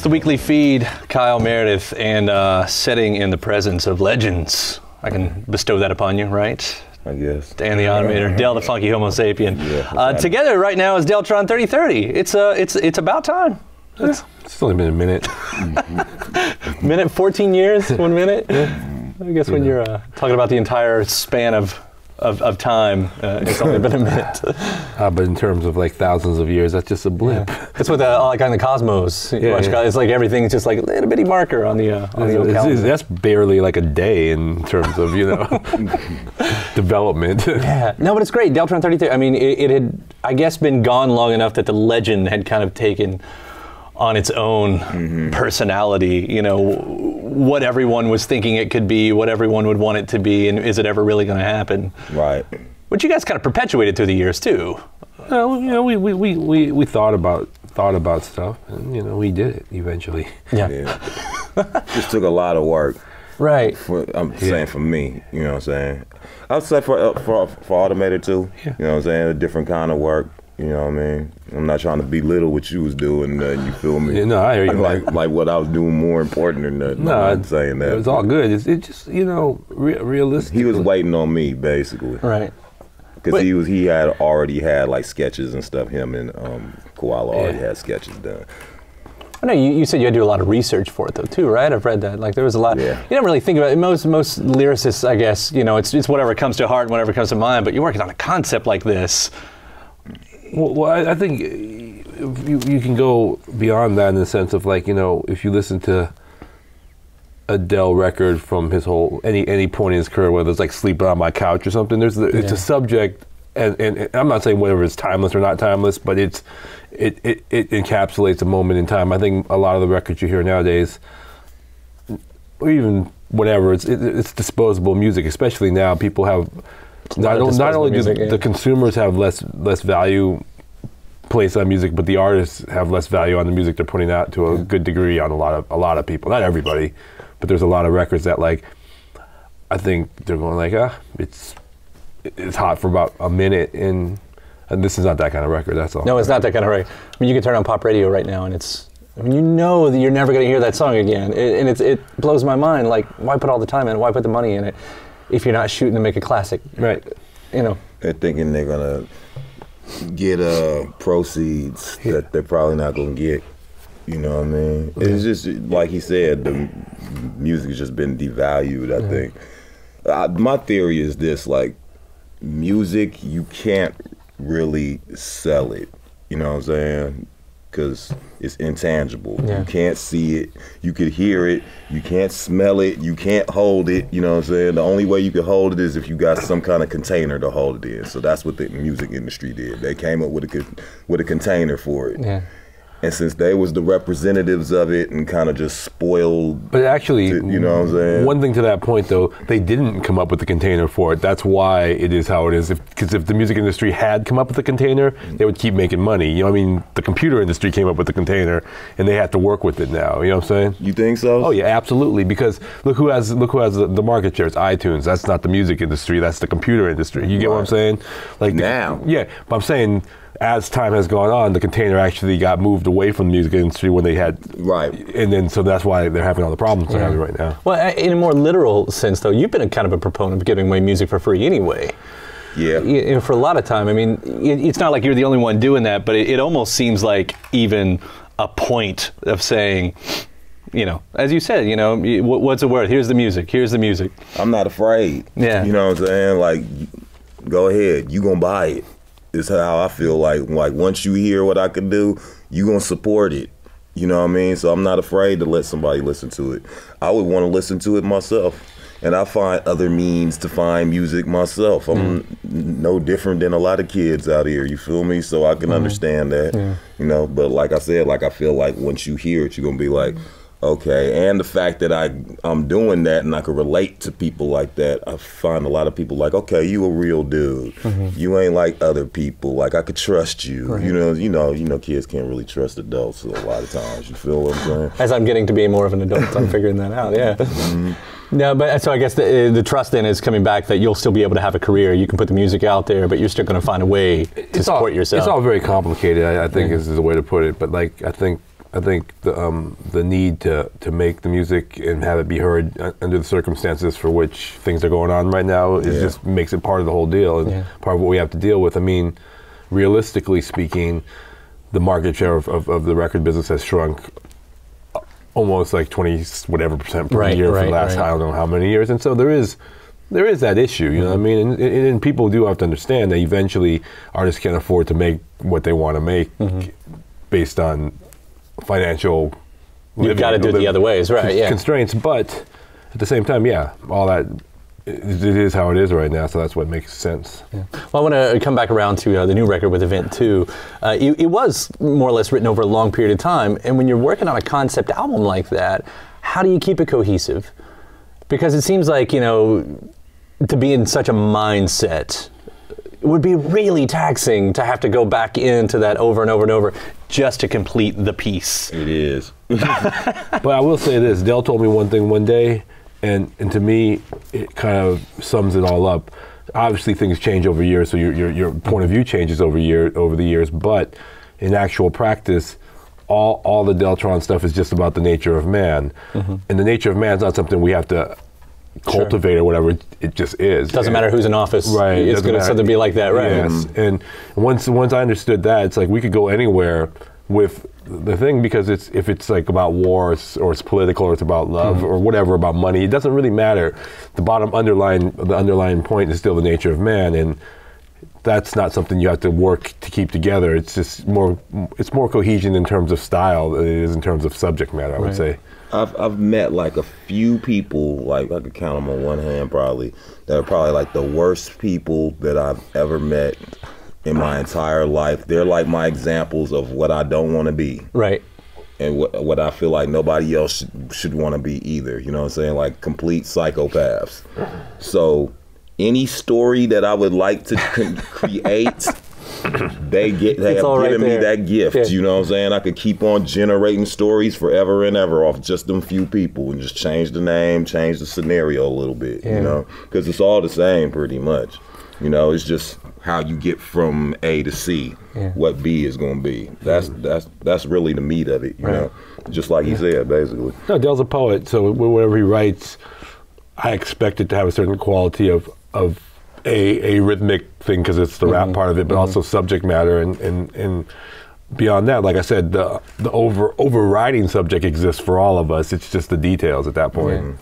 It's the weekly feed, Kyle Meredith, and setting in the presence of legends. I can bestow that upon you, right? I guess. Dan the Automator, Del the Funky Homosapien. Yeah, together right now is Deltron 3030. It's about time. It's only been a minute. Minute, 14 years, 1 minute? I guess when you're talking about the entire span of time, it's only been a minute. But in terms of like thousands of years, that's just a blip. Yeah. It's with like on the cosmos. It's like everything's just like a little bitty marker on the calendar. That's barely like a day in terms of, you know, development. Yeah, no, but it's great. Deltron 33. I mean, it had, I guess, been gone long enough that the legend had kind of taken on its own personality, you know, what everyone was thinking it could be, what everyone would want it to be, and is it ever really going to happen? Right. Which you guys kind of perpetuated through the years too. Well, you know, we thought about stuff, and you know, we did it eventually. Yeah. Just took a lot of work. Right. I'm saying for me, you know what I'm saying. I'd say for Automator too. Yeah. You know what I'm saying, a different kind of work. You know what I mean? I'm not trying to belittle what you was doing, you feel me? Yeah, no, I hear you. Like what I was doing more important than that. No, I'm not saying that. It was all good. It just, you know, realistic. He was waiting on me, basically. Right. Because he had already had like sketches and stuff. Him and Koala already had sketches done. I know you said you had to do a lot of research for it though too, right? I've read that. Like there was a lot. Yeah. You don't really think about it. Most lyricists, I guess, you know, it's whatever comes to heart, whatever comes to mind. But you're working on a concept like this. Well, I think you can go beyond that in the sense of like, you know, if you listen to a Del record from his whole any point in his career, whether it's like Sleeping on My Couch or something, it's a subject, and I'm not saying whether it's timeless or not timeless, but it encapsulates a moment in time. I think a lot of the records you hear nowadays, or even whatever, it's disposable music, especially now. People have not only do the consumers have less value placed on music, but the artists have less value on the music they're putting out to a good degree on a lot of people. Not everybody, but there's a lot of records that like I think they're going like it's hot for about a minute and this is not that kind of record. That's all. No, it's not that kind of record. I mean, you can turn on pop radio right now and it's. I mean, you know that you're never going to hear that song again, and it blows my mind. Like, why put all the time in it? Why put the money in it if you're not shooting to make a classic? Right. You know. They're thinking they're gonna get proceeds that they're probably not gonna get. You know what I mean? It's just like he said, the music has just been devalued. I think. My theory is this: like, music, you can't really sell it. You know what I'm saying? Because it's intangible. Yeah. You can't see it. You could hear it. You can't smell it. You can't hold it. You know what I'm saying? The only way you can hold it is if you got some kind of container to hold it in. So that's what the music industry did. They came up with a container for it. Yeah. And since they was the representatives of it and kind of just spoiled. But actually, you know what I'm saying? One thing to that point though, they didn't come up with the container for it. That's why it is how it is. Because if the music industry had come up with the container, they would keep making money. You know what I mean? The computer industry came up with the container and they have to work with it now. You know what I'm saying? You think so? Oh yeah, absolutely. Because look who has the market share. It's iTunes. That's not the music industry. That's the computer industry. You get what I'm saying? Like now. Yeah, but I'm saying, as time has gone on, the container actually got moved away from the music industry when they had and then so that's why they're having all the problems they're having right now. Well, in a more literal sense, though, you've been a kind of a proponent of giving away music for free anyway. Yeah. You know, for a lot of time. I mean, it's not like you're the only one doing that, but it almost seems like even a point of saying, you know, as you said, you know, what's it worth? Here's the music. Here's the music. I'm not afraid. Yeah. You know what I'm saying? Like, go ahead. You gonna buy it. Is how I feel like once you hear what I can do, you gonna support it. You know what I mean? So I'm not afraid to let somebody listen to it. I would want to listen to it myself. And I find other means to find music myself. I'm no different than a lot of kids out here, you feel me? So I can understand that, you know, but like I said, like I feel like once you hear it, you're gonna be like, okay, and the fact that I'm doing that and I can relate to people like that, I find a lot of people like, okay, you a real dude. You ain't like other people. Like I could trust you. Right. You know, kids can't really trust adults a lot of times. You feel what I'm saying? As I'm getting to be more of an adult, I'm figuring that out. Yeah. No, but so I guess the trust then is coming back that you'll still be able to have a career. You can put the music out there, but you're still going to find a way to support yourself. It's all very complicated. I think is the way to put it. But like I think the need to make the music and have it be heard under the circumstances for which things are going on right now is just makes it part of the whole deal and part of what we have to deal with. I mean, realistically speaking, the market share of the record business has shrunk almost like 20 whatever percent per year for the last I don't know how many years, and so there is that issue, you know what I mean? And people do have to understand that eventually artists can't afford to make what they want to make based on financial You've got to do it the other ways, right? Constraints, but at the same time, all that, it is how it is right now, so that's what makes sense. Yeah. Well, I want to come back around to the new record with Event 2. It was more or less written over a long period of time, and when you're working on a concept album like that, how do you keep it cohesive? Because it seems like, you know, to be in such a mindset, it would be really taxing to have to go back into that over and over and over just to complete the piece. It is. But I will say this, Del told me one thing one day, and to me, it kind of sums it all up. Obviously things change over years, so your point of view changes over the years, but in actual practice, all the Deltron stuff is just about the nature of man. And the nature of man is not something we have to cultivate or whatever, it just is. Doesn't matter who's in office. Right. It's going to be like that, right? Yes. And once I understood that, it's like we could go anywhere with the thing, because if it's like about war or it's political or it's about love or whatever, about money, it doesn't really matter. The underlying point is still the nature of man, and that's not something you have to work to keep together. It's just more cohesion in terms of style than it is in terms of subject matter, I would say. I've met like a few people, like I could count them on one hand probably, that are probably like the worst people that I've ever met in my entire life. They're like my examples of what I don't want to be. Right. And what I feel like nobody else should want to be either. You know what I'm saying? Like complete psychopaths. So any story that I would like to create, they have given me that gift. You know what I'm saying? I could keep on generating stories forever and ever off just them few people and just change the name, change the scenario a little bit, you know? Because it's all the same pretty much. You know, it's just how you get from A to C, what B is going to be. That's really the meat of it, you know? Just like he said, basically. No, Del's a poet, so whatever he writes, I expect it to have a certain quality of a rhythmic thing, because it's the rap part of it, but also subject matter, and beyond that, like I said, the overriding subject exists for all of us. It's just the details at that point.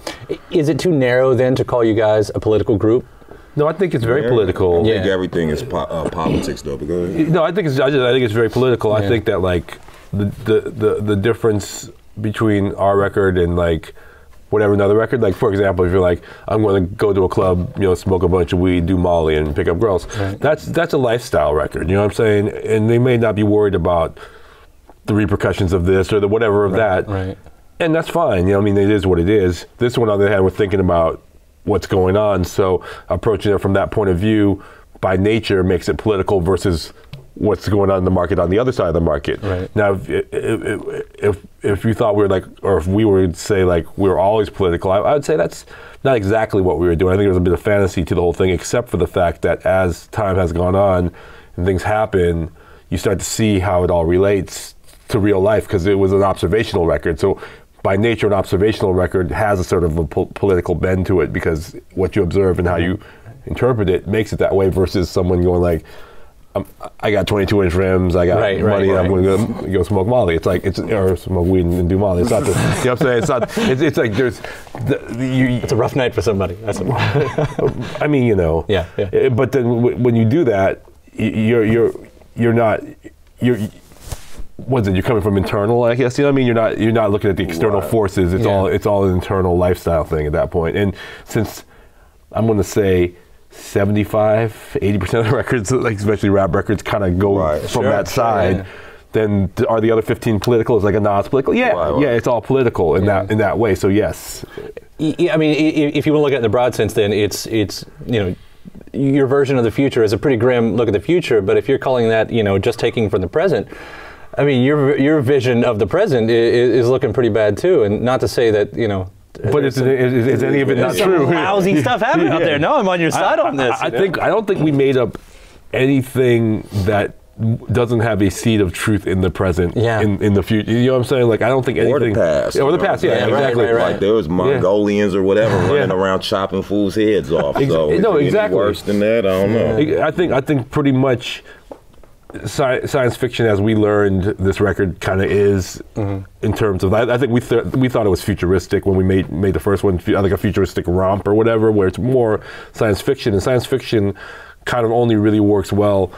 Is it too narrow then to call you guys a political group? No, I think it's very political. I think everything is politics, though. But go ahead. No, I think it's very political. I think that like the difference between our record and like whatever another record, like for example, if you're like, I'm going to go to a club, you know, smoke a bunch of weed, do Molly, and pick up girls. That's a lifestyle record. You know what I'm saying? And they may not be worried about the repercussions of this or the whatever of that. And that's fine. You know, I mean, it is what it is. This one, on the other hand, we're thinking about what's going on, so approaching it from that point of view by nature makes it political versus what's going on in the market on the other side of the market. Now, if you thought we were like, or if we were to say like we were always political, I would say that's not exactly what we were doing. I think there's a bit of fantasy to the whole thing, except for the fact that as time has gone on and things happen, you start to see how it all relates to real life, because it was an observational record. So by nature, an observational record has a sort of a political bend to it, because what you observe and how you interpret it makes it that way, versus someone going like, I got 22-inch rims, I got money, I'm going to go smoke Molly. It's like, or smoke weed and do Molly. It's not the, you know what I'm saying? It's not, it's like there's, it's a rough night for somebody. That's I mean, you know. But then when you do that, you're not, you're coming from internal, I guess, you know what I mean? You're not looking at the external forces. It's all an internal lifestyle thing at that point. And since I'm going to say 75-80% of the records, like especially rap records, kind of go from that side, then are the other 15 political? Is like a Nas political? Yeah, it's all political in that way. So yes. I mean, if you want to look at it in the broad sense, then it's you know, your version of the future is a pretty grim look at the future. But if you're calling that, you know, just taking from the present, I mean, your vision of the present is looking pretty bad too. And not to say that, you know. But is any of it not true? Lousy stuff happening out there. No, I'm on your side on this. I don't think we made up anything that doesn't have a seed of truth in the present, in the future. You know what I'm saying? Like, I don't think anything. Or the past. Or the past, yeah, exactly. Right. Like, there was Mongolians or whatever running around chopping fools' heads off. So no, exactly. Worse than that, I don't know. I think pretty much science fiction, as we learned, this record kind of is in terms of. I think we thought it was futuristic when we made the first one, like a futuristic romp or whatever, where it's more science fiction, and science fiction kind of only really works well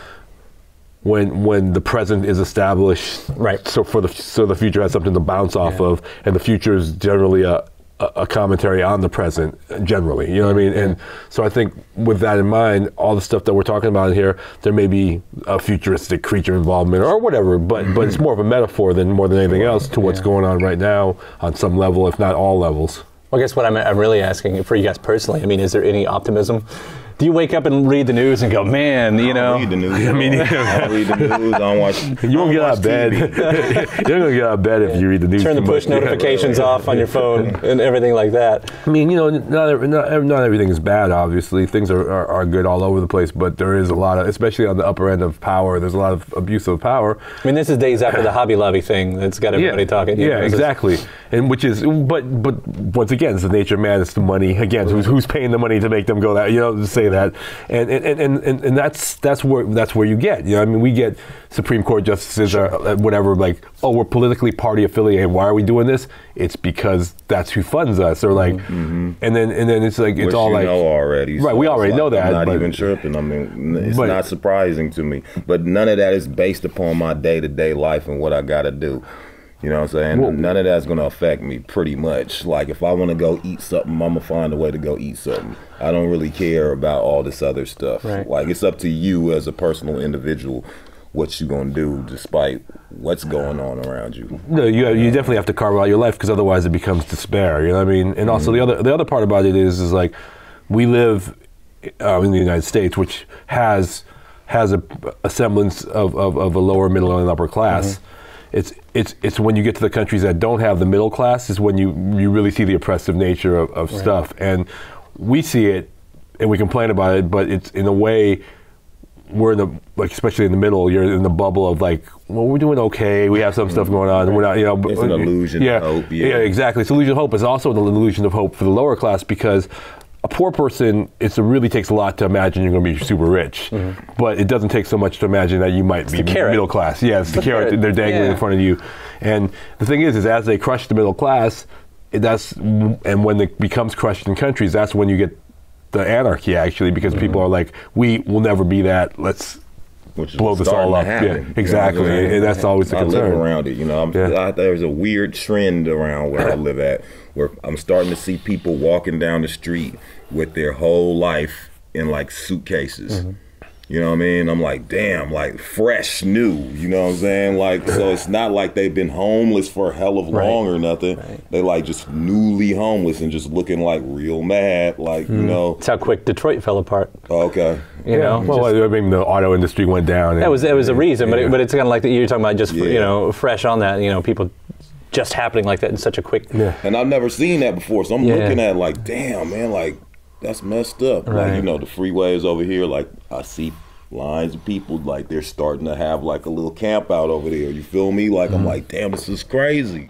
when the present is established, right? So the future has something to bounce off of, and the future is generally a commentary on the present, generally. You know what I mean? And so I think with that in mind, all the stuff that we're talking about here, there may be a futuristic creature involvement or whatever, but it's more of a metaphor more than anything else to what's going on right now on some level, if not all levels. Well, I guess what I'm really asking for you guys personally, I mean, is there any optimism? Do you wake up and read the news and go, man, you know? I don't read the news. I mean, I don't read the news. I don't watch. You won't get out of bed. You're gonna get out of bed if you read the news. Turn the push notifications off on your phone and everything like that. I mean, you know, not everything is bad. Obviously, things are good all over the place, but there is a lot of, especially on the upper end of power. There's a lot of abuse of power. I mean, this is days after the Hobby Lobby thing that's got everybody talking. Yeah, exactly. And which is, but once again, it's the nature of man. It's the money. Again, who's paying the money to make them go that? You know, to say that, and that's where you get. You know, I mean, we get Supreme Court justices or whatever, like, oh, we're politically party affiliated. Why are we doing this? It's because that's who funds us, or like, and then it's like it's which all like already, right. So we already know that. I'm not even tripping. I mean, it's not surprising to me. But none of that is based upon my day-to-day life and what I got to do. You know what I'm saying? Well, none of that's going to affect me pretty much. Like, if I want to go eat something, I'm going to find a way to go eat something. I don't really care about all this other stuff. Right. Like, it's up to you as a personal individual what you're going to do despite what's going on around you. No, you definitely have to carve out your life, because otherwise it becomes despair. You know what I mean? And also the other part about it is like, we live in the United States, which has a semblance of a lower middle and upper class. It's when you get to the countries that don't have the middle class is when you really see the oppressive nature of stuff. And we see it and we complain about it, but it's in a way, we're in the, like, especially in the middle, you're in the bubble of like, well, we're doing okay, we have some stuff going on, and we're not, you know. It's an illusion of hope. Yeah, exactly. It's an illusion of hope. It's also an illusion of hope for the lower class, because a poor person, it really takes a lot to imagine you're going to be super rich, but it doesn't take so much to imagine that you might be middle class. Yeah, it's the carrot they're dangling in front of you. And the thing is as they crush the middle class, and when it becomes crushed in countries, that's when you get the anarchy, actually, because people are like, we will never be that. Let's blow this all up. Yeah, exactly. You know, and that's always the concern. I live around it. You know, there's a weird trend around where I live at, where I'm starting to see people walking down the street with their whole life in like suitcases. You know what I mean? I'm like, damn, like fresh, new. You know what I'm saying? Like, so it's not like they've been homeless for a hell of long or nothing. They like just newly homeless and just looking like real mad. Like, you know. That's how quick Detroit fell apart. Okay. You know, well, I mean, the auto industry went down. That was a reason, but it's kind of like you're talking about, just you know, fresh on that. You know, people just happening like that in such a quick. And I've never seen that before, so I'm looking at it like, damn, man, like that's messed up. Like, you know, the freeways over here, like I see lines of people, like they're starting to have like a little camp out over there. You feel me? Like I'm like, damn, this is crazy.